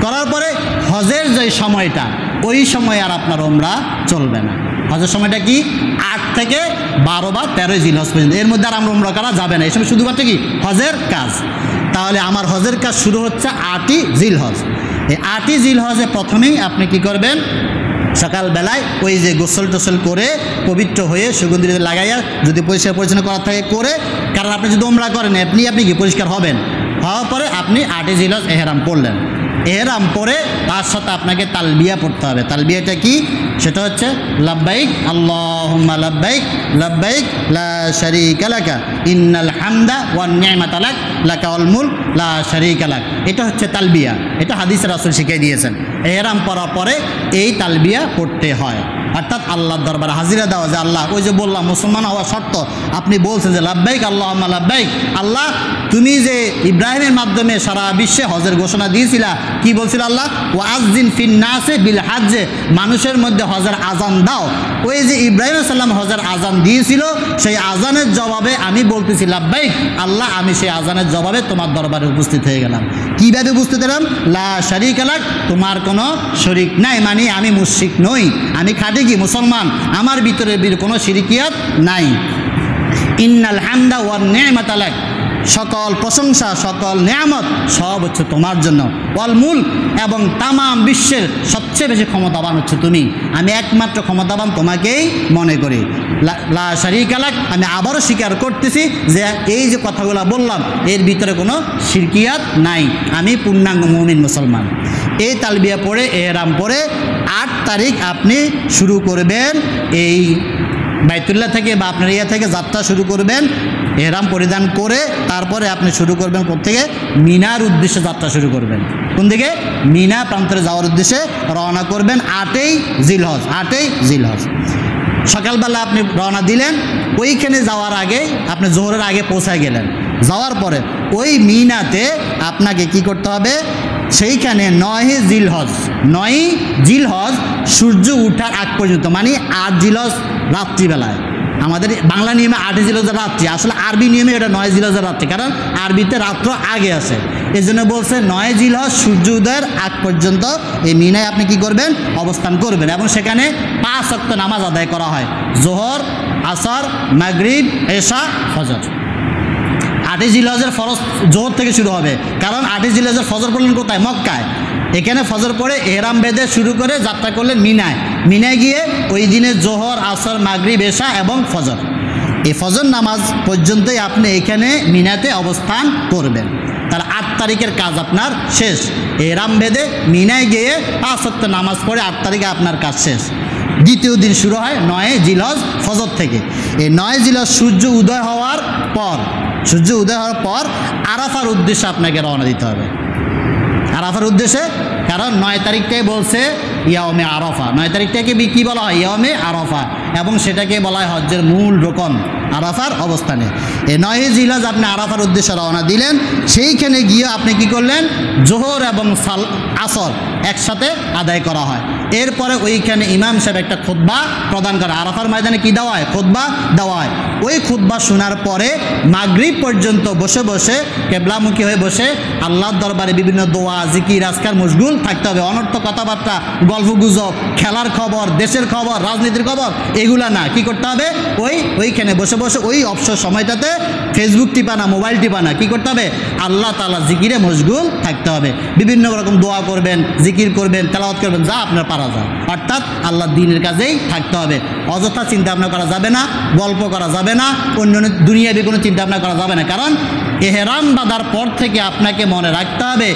করার পরে হজের যে সময়টা, ওই সময় আর আপনার উমরা চলবে না। হজের সময়টা কি, 8 থেকে 12 বা 13 জিলহজ পর্যন্ত, এর মধ্যে আর আমরা উমরা করা যাবে না। এই সময় শুধুমাত্র কি হজের কাজ। তাহলে আমার হজের কাজ শুরু হচ্ছে 8ই জিলহজ। এই 8ই জিলহজে প্রথমেই আপনি কি করবেন, সকালবেলায় ওই যে গোসল টোসল করে পবিত্র হয়ে সুগন্ধি লাগাইয়া, যদি পরিষ্কার পরিচ্ছন্ন করা থাকে করে, কারণ আপনি যদি উমরা করেন আপনি কি পরিষ্কার হবেন, হওয়ার পরে আপনি 8ই জিলহজ এহরাম পড়লেন। এহরাম পরে তার সাথে আপনাকে তালবিয়া পড়তে হবে। তালবিয়াটা কি, সেটা হচ্ছে লাব্বাইক আল্লাহুম্মা লাব্বাইক লাব্বাইক লা শারীকা লাকা ইন্নাল হামদা ওয়ান নি'মাতা লাক লাকাল মুলক লা শারীকা লাক। এটা হচ্ছে তালবিয়া, এটা হাদিসে রাসূল শিখিয়ে দিয়েছেন। এহরাম পরার পরে এই তালবিয়া পড়তে হয়, অর্থাৎ আল্লাহর দরবারে হাজিরা দেওয়া, যে আল্লাহ, ওই যে বললাম মুসলমান হওয়া শর্ত, আপনি বলছেন যে লাব্বাইক আল্লাহুম্মা লাব্বাইক, আল্লাহ তুমি যে ইব্রাহিমের মাধ্যমে সারা বিশ্বে হজের ঘোষণা দিয়েছিলা, কি বলছিল আল্লাহ, ওয়াজ্জিন ফিন নাসি বিল হাজ্জে, মানুষের মধ্যে হজের আজান দাও। ওই যে ইব্রাহিম আলাইহিস সালাম হজের আজান দিয়েছিল, সেই আজানের জবাবে আমি বলতেছি লাব্বাইক আল্লাহ, আমি সেই আজানের জবাবে তোমার দরবারে উপস্থিত হয়ে গেলাম। কীভাবে উপস্থিত হলাম, লা শারীকা লাক, তোমার কোনো শরীক নাই, মানে আমি মুশরিক নই, আমি খাঁটি কি মুসলমান, আমার ভিতরে কোনো শিরকিয়াত নাই। ইন্নাল হামদা ওয়ান নি'মাতা লাক, সকল প্রশংসা সকল নেয়ামত সব হচ্ছে তোমার জন্য। ওয়াল মুলক, এবং তামাম বিশ্বের সবচেয়ে বেশি ক্ষমতাবান হচ্ছে তুমি, আমি একমাত্র ক্ষমতাবান তোমাকেই মনে করি। লা শারীকা লাক, আমি আবারও স্বীকার করতেছি যে এই যে কথাগুলো বললাম এর ভিতরে কোনো শিরকিয়াত নাই, আমি পূর্ণাঙ্গ মুমিন মুসলমান। এই তালবিয়া পড়ে এহরাম পড়ে 8 তারিখ আপনি শুরু করবেন এই বাইতুল্লাহ থেকে বা আপনার ইয়া থেকে যাত্রা শুরু করবেন এহরাম পরিধান করে, তারপরে আপনি শুরু করবেন কোত্থেকে? মিনার উদ্দেশ্যে যাত্রা শুরু করবেন। কোন দিকে? মিনা প্রান্তরে যাওয়ার উদ্দেশ্যে রওনা করবেন 8ই জিলহজ। 8ই জিলহজ সকালবেলা আপনি রওনা দিলেন, ওইখানে যাওয়ার আগে আপনি জোহরের আগে পৌঁছায় গেলেন। যাওয়ার পরে ওই মিনাতে আপনাকে কি করতে হবে? সেইখানে 9ই জিলহজ, 9ই জিলহজ সূর্য উঠার আগ পর্যন্ত, মানে 8 জিলহজ রাত্রিবেলায়। আমাদের বাংলা নিয়মে 8ই জিলহজের রাত্রি, আসলে আরবি নিয়মে এটা 9 জিলহজের রাত্রি, কারণ আরবিতে রাত্র আগে আসে। এই জন্য বলছে 9 জিলহজ সূর্য উদয়ের আগ পর্যন্ত এই মিনায় আপনি কি করবেন? অবস্থান করবেন। এবং সেখানে 5 ওয়াক্ত নামাজ আদায় করা হয়, জোহর, আসর, মাগরিব, এশা, ফজর। 8ই জিলহজের ফরজ জোহর থেকে শুরু হবে, কারণ 8ই জিলহজের ফজর পড়লেন কোথায়? মক্কায়। এখানে ফজর পড়ে এহরাম বেঁধে শুরু করে যাত্রা করলেন মিনায়। মিনায় গিয়ে ওই দিনে জোহর, আসর, মাগরিব, এশা এবং ফজর, এই ফজর নামাজ পর্যন্তই আপনি এখানে মিনাতে অবস্থান করবেন। তাহলে 8 তারিখের কাজ আপনার শেষ। এহরাম বেঁধে মিনায় গিয়ে 5 ওয়াক্ত নামাজ পড়ে 8 তারিখে আপনার কাজ শেষ। দ্বিতীয় দিন শুরু হয় 9 জিলহজ ফজর থেকে। এই 9 জিলহজ সূর্য উদয় হওয়ার পর, সূর্য উদয় হওয়ার পর আরাফার উদ্দেশ্যে আপনাকে রওনা দিতে হবে। আরাফার উদ্দেশ্যে, কারণ 9 তারিখটাই বলছে ইয়াউমে আরাফা। 9 তারিখটাকে কী বলা হয়? ইয়াউমে আরাফা, এবং সেটাকে বলা হয় হজ্জের মূল রকম, আরাফার অবস্থানে। এই 9 জিলহজ আপনি আরাফার উদ্দেশ্যে রওনা দিলেন। সেইখানে গিয়ে আপনি কি করলেন? জোহর এবং আসর একসাথে আদায় করা হয়। এরপরে ওইখানে ইমাম সাহেব একটা খুতবা প্রদান করে। আরাফার ময়দানে কি দেওয়া হয়? খুতবা দেওয়া হয়। ওই খুতবা শোনার পরে মাগরিব পর্যন্ত বসে বসে কেবলামুখী হয়ে বসে আল্লাহর দরবারে বিভিন্ন দোয়া, জিকির, আজকার মশগুল থাকতে হবে। অনর্থ কথাবার্তা, গল্পগুজব, খেলার খবর, দেশের খবর, রাজনীতির খবর, এগুলা না। কি করতে হবে? ওইখানে বসে বসে ওই অবসর সময়টাতে ফেসবুক টিপা না, মোবাইল টিপা না, কি করতে হবে? আল্লাহ তাআলা জিকিরে মশগুল থাকতে হবে। বিভিন্ন রকম দোয়া করবেন, জিকির করবেন, তেলাওয়াত করবেন, যা আপনার পারা যায়। অর্থাৎ আল্লাহ দ্বীনের কাজেই থাকতে হবে। অযথা চিন্তা ভাবনা করা যাবে না, গল্প করা যাবে না, অন্য দুনিয়াবি কোনো চিন্তা ভাবনা করা যাবে না। কারণ এহরাম বাঁধার পর থেকে আপনাকে মনে রাখতে হবে,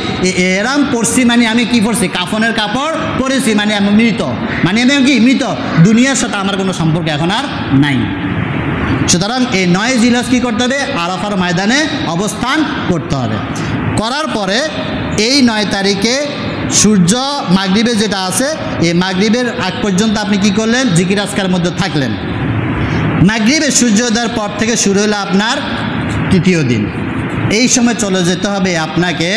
এহরাম পরছি মানে আমি কি পরছি? কাফনের কাপড় পরেছি, মানে আমি মৃত, মানে আমি কি মৃত। দুনিয়ার সাথে আমার কোনো সম্পর্ক এখন আর নাই। সুতরাং এই 9 জিলহজ কী করতে হবে? আরাফার ময়দানে অবস্থান করতে হবে। করার পরে এই 9 তারিখে সূর্য মাগরিবে যেটা আছে, এই মাগরিবের আগ পর্যন্ত আপনি কি করলেন? জিকির আজকার মধ্যে থাকলেন। মাগরিবের সূর্যোদয়ের পর থেকে শুরু হলো আপনার তৃতীয় দিন। এই সময় চলে যেতে হবে আপনাকে,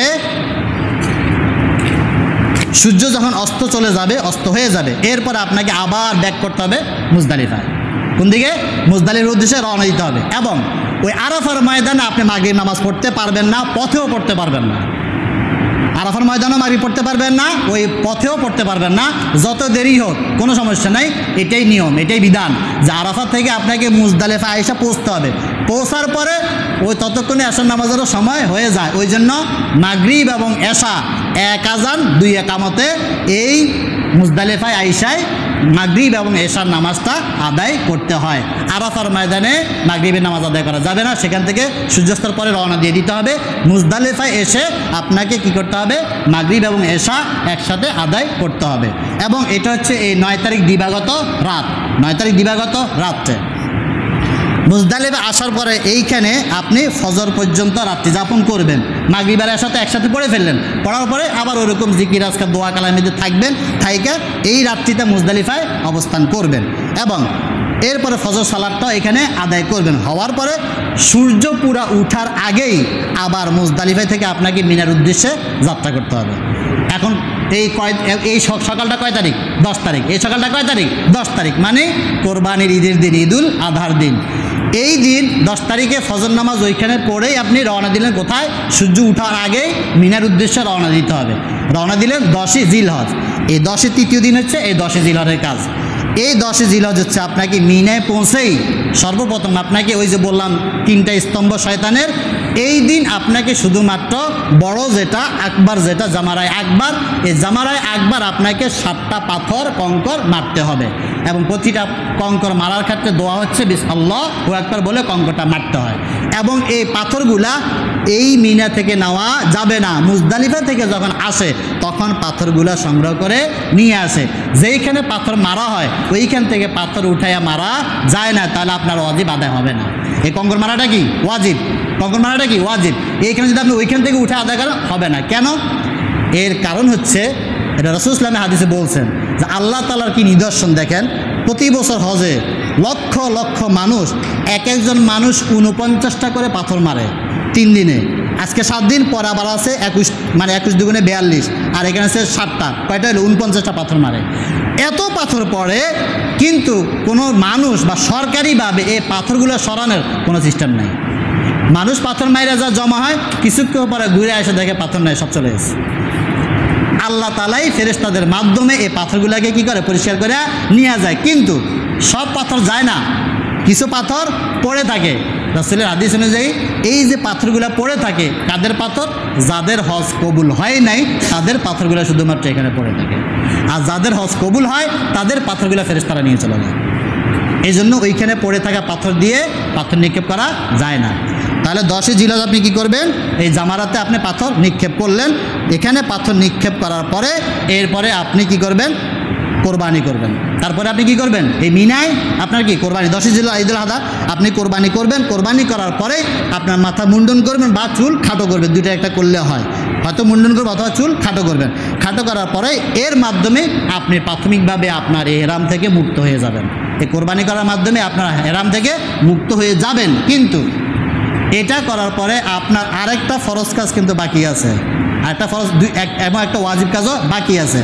সূর্য যখন অস্ত চলে যাবে, অস্ত হয়ে যাবে, এরপর আপনাকে আবার ব্যাক করতে হবে মুজদালিফায়। কোন দিকে? মুজদালিফার উদ্দেশ্যে রওনা দিতে হবে। এবং ওই আরাফার ময়দানে আপনি মাগরিব নামাজ পড়তে পারবেন না, পথেও পড়তে পারবেন না। আরাফার ময়দানেও মাগরিব পড়তে পারবেন না, ওই পথেও পড়তে পারবেন না। যত দেরি হোক কোনো সমস্যা নাই, এটাই নিয়ম, এটাই বিধান যে আরাফা থেকে আপনাকে মুজদালিফা আয়েশা পৌঁছতে হবে। পৌঁছার পরে ওই ততক্ষণে এশার নামাজেরও সময় হয়ে যায়। ওই জন্য মাগরিব এবং এশা 1 আজান 2 একামতে এই মুজদালিফায় আয়েশায় মাগরিব এবং এশার নামাজটা আদায় করতে হয়। আরাফার ময়দানে মাগরিবের নামাজ আদায় করা যাবে না, সেখান থেকে সূর্যাস্তের পরে রওনা দিয়ে দিতে হবে। মুজদালিফায় এসে আপনাকে কি করতে হবে? মাগরিব এবং এশা একসাথে আদায় করতে হবে। এবং এটা হচ্ছে এই 9 তারিখ দিবাগত রাত, 9 তারিখ দিবাগত রাত্রে। মুজদালিফা আসার পরে এইখানে আপনি ফজর পর্যন্ত রাত্রি যাপন করবেন। মাগরিব আর এশা তো একসাথে পড়ে ফেললেন, পড়ার পরে আবার ওইরকম জিকির আজকার দোয়া কালামের থাকবেন, থাইকা এই রাত্রিতে মুজদালিফায় অবস্থান করবেন। এবং এরপরে ফজর সালাতটাও এখানে আদায় করবেন। হওয়ার পরে সূর্য পুরা উঠার আগেই আবার মুজদালিফায় থেকে আপনাকে মিনার উদ্দেশ্যে যাত্রা করতে হবে। এখন এই সকালটা কয় তারিখ? 10 তারিখ। এই সকালটা কয় তারিখ? 10 তারিখ, মানে কোরবানির ঈদের দিন, ঈদুল আজহার দিন। এই দিন 10 তারিখে ফজর নামাজ ওইখানে পড়েই আপনি রওনা দিলেন কোথায়? সূর্য উঠার আগেই মিনার উদ্দেশ্যে রওনা দিতে হবে। রওনা দিলেন 10ই জিলহজ। এই 10-এর তৃতীয় দিন হচ্ছে এই 10ই জিলহজের কাজ। এই 10ই জিলহজ হচ্ছে আপনাকে মিনায় পৌঁছেই সর্বপ্রথম আপনাকে ওই যে বললাম 3টা স্তম্ভ শয়তানের, এই দিন আপনাকে শুধুমাত্র বড় যেটা আকবার, যেটা জামারায় আকবার, এই জামারায় আকবার আপনাকে 7টা পাথর কঙ্কর মারতে হবে। এবং প্রতিটা কঙ্কর মারার ক্ষেত্রে দোয়া হচ্ছে আল্লাহু আকবার বলে কঙ্করটা মারতে হয়। এবং এই পাথরগুলা এই মিনা থেকে নেওয়া যাবে না, মুজদালিফা থেকে যখন আসে তখন পাথরগুলা সংগ্রহ করে নিয়ে আসে। যেইখানে পাথর মারা হয় ওইখান থেকে পাথর উঠাইয়া মারা যায় না, তাহলে আপনার ওয়াজিব আদায় হবে না। এই কঙ্কর মারাটা কি ওয়াজিব, কঙ্কর মারাটা কি ওয়াজিব। এইখানে যদি আপনি ওইখান থেকে উঠে আদায় করেন হবে না। কেন? এর কারণ হচ্ছে এটা রাসূল সাল্লাল্লাহু আলাইহি হাদিসে বলছেন যে আল্লাহ তাআলার কি নিদর্শন দেখেন, প্রতি বছর হজে লক্ষ লক্ষ মানুষ, এক একজন মানুষ 49টা করে পাথর মারে 3 দিনে। আজকে 7 দিন, পরে আবার আছে 21, মানে 21 দুগুণে 42, আর এখানে আছে 7টা, কয়টা হলো 49টা পাথর মারে। এত পাথর পড়ে কিন্তু কোনো মানুষ বা সরকারিভাবে এই পাথরগুলো সরানোর কোনো সিস্টেম নাই। মানুষ পাথর মাইরা যা জমা হয়, কিছুক্ষণ পরে ঘুরে এসে দেখে পাথর নাই, সব চলে গেছে। আল্লাহ তাআলাই ফেরেশতাদের মাধ্যমে এই পাথরগুলোকে কি করে পরিষ্কার করে নিয়ে যায়। কিন্তু সব পাথর যায় না, কিছু পাথর পড়ে থাকে। রাসূলের হাদিস অনুযায়ী এই যে পাথরগুলো পড়ে থাকে, কাদের পাথর? যাদের হজ কবুল হয় নাই তাদের পাথরগুলো শুধুমাত্র এখানে পড়ে থাকে, আর যাদের হজ কবুল হয় তাদের পাথরগুলো ফেরেশতারা নিয়ে চলে যায়। এই জন্য ওইখানে পড়ে থাকা পাথর দিয়ে পাথর নিক্ষেপ করা যায় না। তাহলে 10 জিলহজ আপনি কি করবেন? এই জামারাতে আপনি পাথর নিক্ষেপ করলেন, এখানে পাথর নিক্ষেপ করার পরে এরপরে আপনি কি করবেন? কোরবানি করবেন। তারপরে আপনি কি করবেন? এই মিনায় আপনার কি কোরবানি, 10 জিলহজ ঈদুল আযহা আপনি কোরবানি করবেন। কোরবানি করার পরে আপনার মাথা মুন্ডন করবেন বা চুল খাটো করবেন, দুইটা একটা করলে হয়, হয়তো মুন্ডন করবেন অথবা চুল খাটো করবেন। খাটো করার পরে এর মাধ্যমে আপনি প্রাথমিকভাবে আপনার এই হেরাম থেকে মুক্ত হয়ে যাবেন। এই কোরবানি করার মাধ্যমে আপনার হেরাম থেকে মুক্ত হয়ে যাবেন। কিন্তু এটা করার পরে আপনার আরেকটা ফরজ কাজ কিন্তু বাকি আছে, আরেকটা ফরজ এবং একটা ওয়াজিব কাজও বাকি আছে।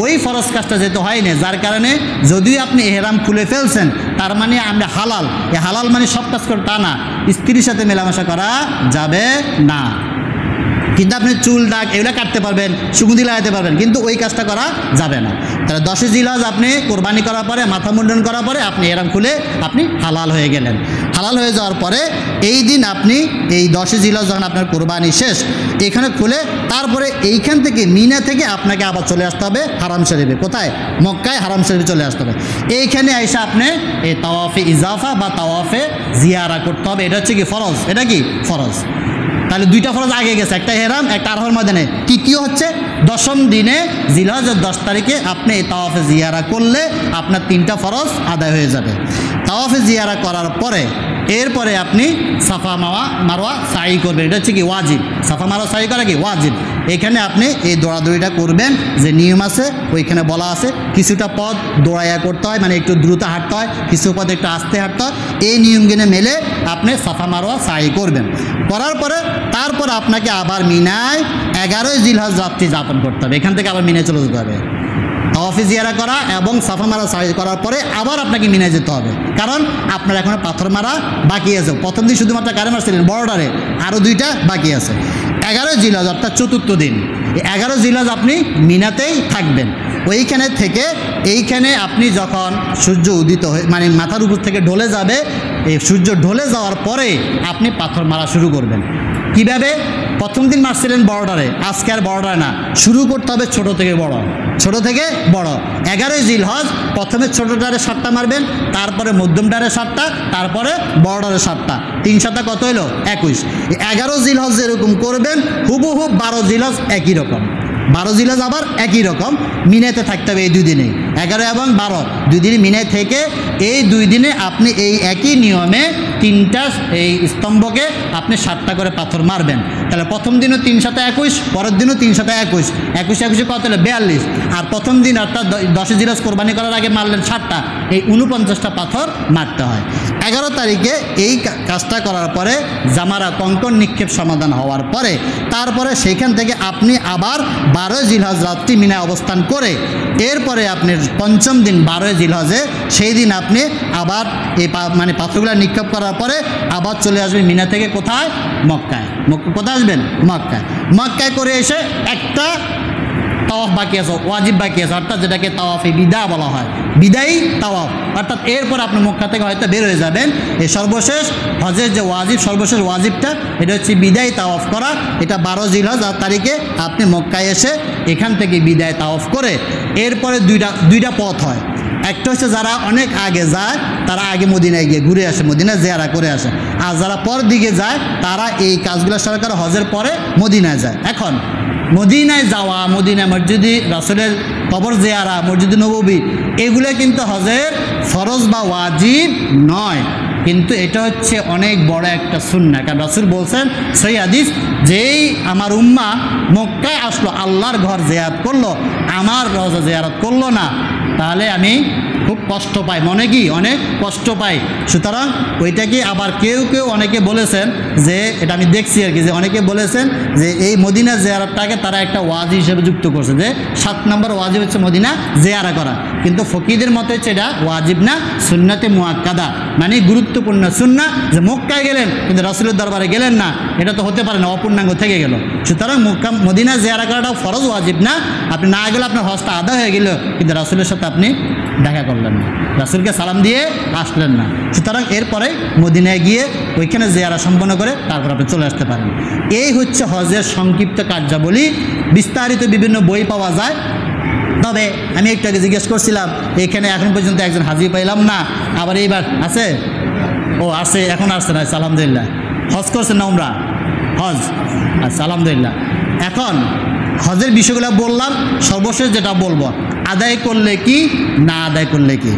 ওই ফরজ কাজটা যেহেতু হয়নি, যার কারণে যদিও আপনি এহরাম খুলে ফেলছেন তার মানে আমরা হালাল, এই হালাল মানে সব কাজ করে তা না, স্ত্রীর সাথে মেলামেশা করা যাবে না। কিন্তু আপনি চুল দাগ এগুলো কাটতে পারবেন, সুগন্ধি লাগাতে পারবেন, কিন্তু ওই কাজটা করা যাবে না। তাহলে 10 জিলহজ আপনি কোরবানি করার পরে, মাথা মুন্ডন করার পরে আপনি এহরাম খুলে আপনি হালাল হয়ে গেলেন। হালাল হয়ে যাওয়ার পরে এই দিন আপনি এই 10 জিলহজ যখন আপনার কোরবানি শেষ, এখানে খুলে তারপরে এইখান থেকে মিনা থেকে আপনাকে আবার চলে আসতে হবে হারাম শরীফে। কোথায়? মক্কায় হারাম শরীফে চলে আসতে হবে। এইখানে এসে আপনি এই তাওয়াফে ইজাফা বা তাওয়াফে জিয়ারা করতে হবে। এটা হচ্ছে কি ফরজ, এটা কি ফরজ। তাহলে 2টা ফরজ আগে গেছে, একটা হেরাম, একটা আরফার ময়দানে। তৃতীয় হচ্ছে 10ম দিনে জিলহজের 10 তারিখে আপনি এই তাওয়াফে জিয়ারা করলে আপনার 3টা ফরজ আদায় হয়ে যাবে। তাওয়াফে জিয়ারা করার পরে এরপরে আপনি সাফা মারওয়া সাই করবেন, এটা হচ্ছে কি ওয়াজিব। সাফা মারওয়া সাই করা কি ওয়াজিব। এখানে আপনি এই দৌড়াদৌড়িটা করবেন, যে নিয়ম আছে ওইখানে বলা আছে। কিছুটা পথ দৌড়াইয়া করতে হয়, মানে একটু দ্রুত হাঁটতে হয়, কিছু পথ একটু আস্তে হাঁটতে হয়। এই নিয়মগুলো মেলে আপনি সাফা মারওয়া সাই করবেন। করার পরে তারপর আপনাকে আবার মিনায় 11 জিলহজ রাত্রি যাপন করতে হবে। এখান থেকে আবার মিনায় চলে যেতে হবে। তাওয়াফে জিয়ারা করা এবং সাফা মারা সাই করার পরে আবার আপনাকে মিনায় যেতে হবে, কারণ আপনার এখনো পাথর মারা বাকি আছে। প্রথম দিন শুধুমাত্র কারে মারছিলেন বর্ডারে, আরও 2টা বাকি আছে। 11 জিলহজ অর্থাৎ 4র্থ দিন, 11 জিলহজ আপনি মিনাতেই থাকবেন। ওইখানে থেকে এইখানে আপনি যখন সূর্য উদিত হয়ে মানে মাথার উপর থেকে ঢলে যাবে, এই সূর্য ঢলে যাওয়ার পরে আপনি পাথর মারা শুরু করবেন। কিভাবে? প্রথম দিন মারছিলেন বর্ডারে, আজকে আর বর্ডারে না, শুরু করতে হবে ছোট থেকে বড়, ছোট থেকে বড়। 11 জিলহজ প্রথমে ছোটটারে 7টা মারবেন, তারপরে মধ্যমটারে 7টা, তারপরে বর্ডারে 7টা, 3 7 কত হলো? 21। 11 জিলহজ যেরকম করবেন হুবহু 12 জিলহজ একই রকম। 12 জিলহজ আবার একই রকম মিনাতে থাকতে হবে এই 2 দিনে, 11 এবং 12 2 দিনে মিনায় থেকে এই 2 দিনে আপনি এই একই নিয়মে 3টা এই স্তম্ভকে আপনি 7টা করে পাথর মারবেন। তাহলে প্রথম দিনও 3 7 21, পরের দিনও 3 7 21, 21 21 কত হলো? 42। আর প্রথম দিন অর্থাৎ 10 জিলহজ কোরবানি করার আগে মারলেন 7টা, এই 49টা পাথর মারতে হয়। 11 তারিখে এই কাজটা করার পরে জামারা কঙ্কর নিক্ষেপ সমাধান হওয়ার পরে তারপরে সেইখান থেকে আপনি আবার 12 জিলহজ রাত্রি মিনায় অবস্থান করে এরপরে আপনি 5ম দিন 12 জিলহজে সেই দিন আপনি আবার এই মানে পাথরগুলো নিক্ষেপ করার পরে আবার চলে আসবেন মিনা থেকে কোথায়? মক্কায়। কোথায় আসবেন? মক্কায়। মক্কায় করে এসে একটা তাওয়াফ বাকি আছে, ওয়াজিব বাকি আছে, অর্থাৎ যেটাকে তাওয়াফে বিদা বলা হয়, বিদায়ী তাওয়াফ। অর্থাৎ এরপর আপনি মক্কা থেকে হয়তো বের হয়ে যাবেন। এই সর্বশেষ হজের যে ওয়াজিব, সর্বশেষ ওয়াজিবটা এটা হচ্ছে বিদায়ী তাওয়াফ করা। এটা 12 জিলহজ তারিখে আপনি মক্কায় এসে এখান থেকে বিদায় তাওয়াফ করে এরপরে দুইটা পথ হয়। একটা হচ্ছে যারা অনেক আগে যায় তারা আগে মদিনায় গিয়ে ঘুরে আসে, মদিনায় জিয়ারা করে আসে। আর যারা পর দিকে যায় তারা এই কাজগুলো সরকার হজের পরে মদিনায় যায়। এখন মদিনায় যাওয়া, মদিনা মসজিদে রাসূলের কবর জিয়ারা, মসজিদে নববী, এগুলো কিন্তু হজের ফরজ বা ওয়াজিব নয়, কিন্তু এটা হচ্ছে অনেক বড় একটা সুন্নাহ। কারণ রাসূল বলছেন সহিহ হাদিস, যেই আমার উম্মাহ মক্কায় আসলো, আল্লাহর ঘর জিয়ারত করলো, আমার রওজা জিয়ারত করলো না, তাহলে আমি খুব কষ্ট পাই, মনে কি অনেক কষ্ট পাই। সুতরাং ওইটাকে আবার কেউ কেউ অনেকে বলেছেন যে, এটা আমি দেখছি আর কি, যে অনেকে বলেছেন যে এই মদিনা জিয়ারতটাকে তারা একটা ওয়াজিব হিসেবে যুক্ত করছে, যে 7 নম্বর ওয়াজিব হচ্ছে মদিনা জিয়ারা করা। কিন্তু ফকিদের মতে হচ্ছে এটা ওয়াজিব না, সুন্নাতে মুআক্কাদা, মানে গুরুত্বপূর্ণ সুন্নাহ। যে মক্কায় গেলেন কিন্তু রাসূলের দরবারে গেলেন না, এটা তো হতে পারে না, অপূর্ণাঙ্গ থেকে গেল। সুতরাং মদিনা জিয়ারা করাটাও ফরজ, ওয়াজিব না। আপনি না গেলে আপনার হজটা আদায় হয়ে গেল, কিন্তু রাসূলের সাথে আপনি দেখা করলেন না, রাসূলকে সালাম দিয়ে আসলেন না। সুতরাং এরপরে মদিনায় গিয়ে ওইখানে জিয়ারা সম্পন্ন করে তারপর আপনি চলে আসতে পারেন। এই হচ্ছে হজের সংক্ষিপ্ত কার্যাবলী। বিস্তারিত বিভিন্ন বই পাওয়া যায়। তবে আমি একটু আগে জিজ্ঞেস করছিলাম, এখানে এখন পর্যন্ত একজন হাজি পাইলাম না, আবার এইবার আছে? ও আছে, এখন আসছে না? আলহামদুলিল্লাহ। হজ করছেন না উমরা? হজ, আচ্ছা আলহামদুলিল্লাহ। এখন হজের বিষয়গুলো বললাম, সর্বশেষ যেটা বলবো, আদায় করলে কি, না আদায় করলে কি,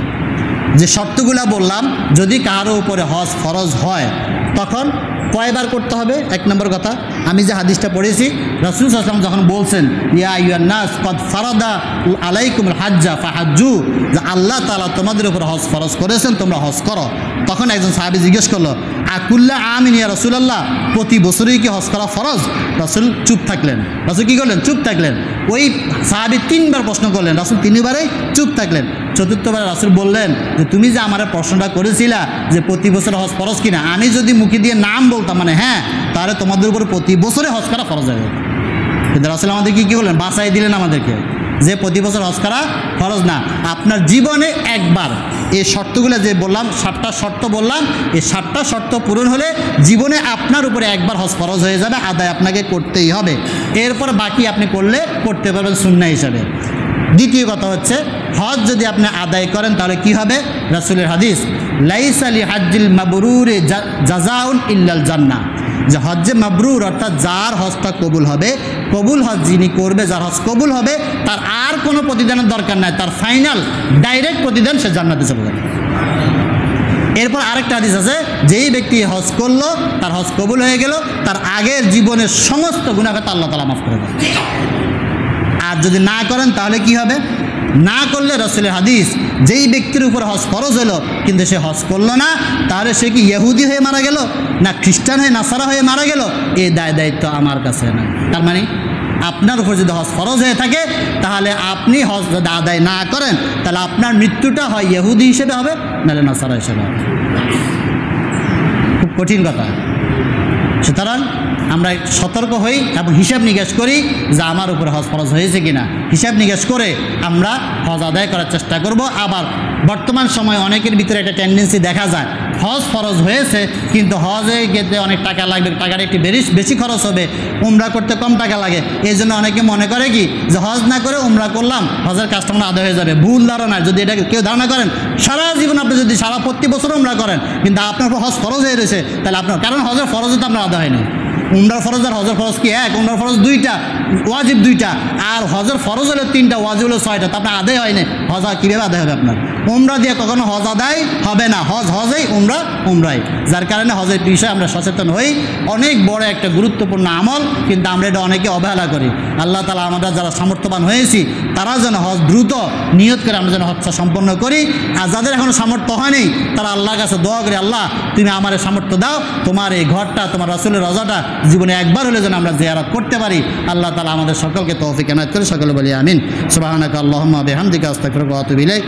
যে শর্তগুলো বললাম, যদি কারো উপরে হজ ফরজ হয় তখন কয়বার করতে হবে? 1 নম্বর কথা, আমি যে হাদিসটা পড়েছি, রাসূল সাল্লাল্লাহু আলাইহি ওয়াসাল্লাম যখন বলছেন ইয়া আইয়ুহান নাস কদ ফারাদা আলাইকুমুল হাজ্জা ফাহাজ্জু, যে আল্লাহ তাআলা তোমাদের উপর হজ ফরজ করেছেন, তোমরা হজ করো। তখন একজন সাহাবী জিজ্ঞেস করলো, আকুল্লা আমিন ইয়া রাসূলুল্লাহ, প্রতি বছরই কি হজ করা ফরজ? রাসূল চুপ থাকলেন। রাসূল কি করলেন? চুপ থাকলেন। ওই সাহাবী 3বার প্রশ্ন করলেন, রাসূল 3বারেই চুপ থাকলেন। চতুর্থবার রাসূল বললেন যে, তুমি যে আমার প্রশ্নটা করেছিলা যে প্রতি বছর হজ ফরজ কিনা, আমি যদি মুখে দিয়ে নাম বলতাম মানে হ্যাঁ, তাহলে তোমাদের উপর প্রতি বছরে হজ করা ফরজ হয়ে যেত। কিন্তু রাসূল আমাদেরকে কি করলেন? বাঁচাই দিলেন আমাদেরকে, যে প্রতি বছর হজ করা ফরজ না, আপনার জীবনে একবার। এই শর্তগুলো যে বললাম, 7টা শর্ত বললাম, এই 7টা শর্ত পূরণ হলে জীবনে আপনার উপরে একবার হজ ফরজ হয়ে যাবে, আদায় আপনাকে করতেই হবে। এরপর বাকি আপনি করলে করতে পারবেন সুন্নাহ হিসাবে। দ্বিতীয় কথা হচ্ছে, হজ যদি আপনি আদায় করেন তাহলে কি হবে? রাসূলের হাদিস, লাইসা লি হাজ্জিল মাবরুরি জাযাউন ইল্লাল জান্নাহ, যে হজ্জে মাবরুর অর্থাৎ যার হজটা কবুল হবে, কবুল হজ যিনি করবে, যার হজ কবুল হবে, তার আর কোনো প্রতিদানের দরকার নাই, তার ফাইনাল ডাইরেক্ট প্রতিদান, সে জান্নাতে চলে যাবে। এরপর আরেকটা হাদিস আছে, যেই ব্যক্তি হজ করলো, তার হজ কবুল হয়ে গেল, তার আগের জীবনের সমস্ত গুনাহ আল্লাহ তাআলা মাফ করে দেন। আর যদি না করেন তাহলে কি হবে? না করলে রাসূলের হাদিস, যেই ব্যক্তির উপর হজ ফরজ হলো কিন্তু সে হজ করলো না, তাহলে সে কি ইহুদি হয়ে মারা গেল না খ্রিস্টান হয়ে নাসারা হয়ে মারা গেল, এই দায়িত্ব আমার কাছে না। তার মানে আপনার উপর যদি হজ ফরজ হয়ে থাকে, তাহলে আপনি হজ যদি আদায় না করেন, তাহলে আপনার মৃত্যুটা হয় ইহুদি হিসেবে হবে, নাহলে নাসারা হিসেবে হবে। খুব কঠিন কথা। সুতরাং আমরা সতর্ক হই এবং হিসাব নিকাশ করি যে আমার উপরে হজ ফরজ হয়েছে কিনা, হিসাব নিকাশ করে আমরা হজ আদায় করার চেষ্টা করব। আবার বর্তমান সময় অনেকের ভিতরে একটা টেন্ডেন্সি দেখা যায়, হজ ফরজ হয়েছে কিন্তু হজে গেতে অনেক টাকা লাগবে, টাকাটা একটু বেশি খরচ হবে, উমরা করতে কম টাকা লাগে, এই জন্য অনেকে মনে করে কি যে হজ না করে উমরা করলাম, হজের কাজটা আমরা আদায় হয়ে যাবে। ভুল ধারণা। যদি এটা কেউ ধারণা করেন, সারা জীবন আপনি যদি প্রতি বছর উমরা করেন কিন্তু আপনার উপর হজ ফরজ হয়ে রয়েছে, তাহলে আপনার, কারণ হজের ফরজ তো আপনার আদায় হয়নি। উমরার ফরজ আর হজের ফরজ কি এক? উমরার ফরজ 2টা, ওয়াজিব 2টা, আর হজের ফরজ হলো 3টা, ওয়াজিব হলো 6টা। তা আপনার আদায় হয়নি, হজ কীভাবে আদায় হবে আপনার? উমরা দিয়ে কখনো হজ আদায় হবে না। হজ হজেই, উমরা উমরাই। যার কারণে হজের বিষয়ে আমরা সচেতন হই। অনেক বড় একটা গুরুত্বপূর্ণ আমল, কিন্তু আমরা এটা অনেকে অবহেলা করি। আল্লাহ তাআলা আমরা যারা সামর্থ্যবান হয়েছি তারা যেন হজ দ্রুত নিয়ত করে আমরা যেন হজটা সম্পন্ন করি। আর যাদের এখনও সামর্থ্য হয়নি তারা আল্লাহর কাছে দোয়া করি, আল্লাহ তুমি আমার সামর্থ্য দাও, তোমার এই ঘরটা, তোমার রাসূলের রওজাটা জীবনে একবার হলে যেন আমরা জিয়ারত করতে পারি। আল্লাহ তাআলা আমাদের সকলকে তৌফিক এনায়েত করে। সকলে বলি আমিন। সুবহানাকা আল্লাহুম্মা বিহামদিকা আস্তাগফিরুকা ওয়া আতুবু ইলাইক।